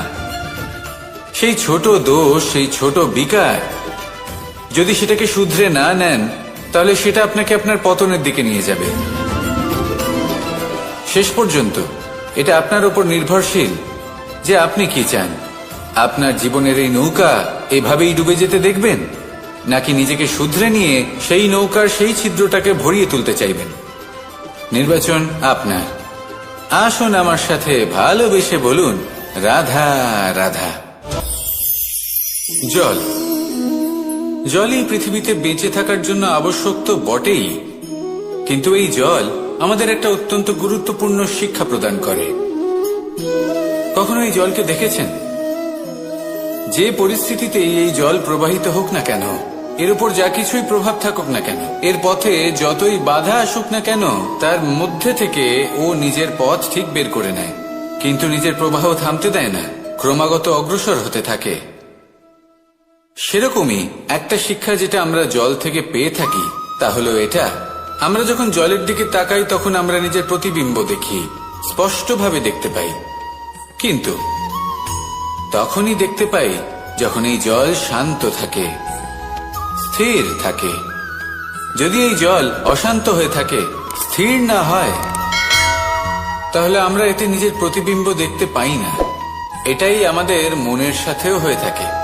সেই ছোট দোষ, সেই ছোট বিকার যদি সেটাকে শুধরে না নেন, তাহলে সেটা আপনাকে আপনার পতনের দিকে নিয়ে যাবে। শেষ পর্যন্ত এটা আপনার উপর নির্ভরশীল যে আপনি কি চান। আপনার জীবনের এই নৌকা এভাবেই ডুবে যেতে দেখবেন, নাকি নিজেকে শুধরে নিয়ে সেই নৌকার সেই ছিদ্রটাকে ভরিয়ে তুলতে চাইবেন? নির্বাচন আপনার। আসুন আমার সাথে ভালোবেসে বলুন, রাধা রাধা। জল, জলই পৃথিবীতে বেঁচে থাকার জন্য আবশ্যক তো বটেই, কিন্তু এই জল আমাদের একটা অত্যন্ত গুরুত্বপূর্ণ শিক্ষা প্রদান করে। কখনো এই জলকে দেখেছেন? যে পরিস্থিতিতেই এই জল প্রবাহিত হোক না কেন, এর উপর যা কিছুই প্রভাব থাকুক না কেন, এর পথে যতই বাধা আসুক না কেন, তার মধ্যে থেকে ও নিজের পথ ঠিক বের করে নেয়, কিন্তু নিজের প্রবাহ থামতে দেয় না, ক্রমাগত অগ্রসর হতে থাকে। সেরকমই একটা শিক্ষা যেটা আমরা জল থেকে পেয়ে থাকি, তা হলো এটা: আমরা যখন জলের দিকে তাকাই, তখন আমরা নিজের প্রতিবিম্ব দেখি, স্পষ্টভাবে দেখতে পাই। কিন্তু তখনই দেখতে পাই যখন এই জল শান্ত থাকে, স্থির থাকে। যদি এই জল অশান্ত হয়ে থাকে, স্থির না হয়, তাহলে আমরা এতে নিজের প্রতিবিম্ব দেখতে পাই না। এটাই আমাদের মনের সাথেও হয়ে থাকে।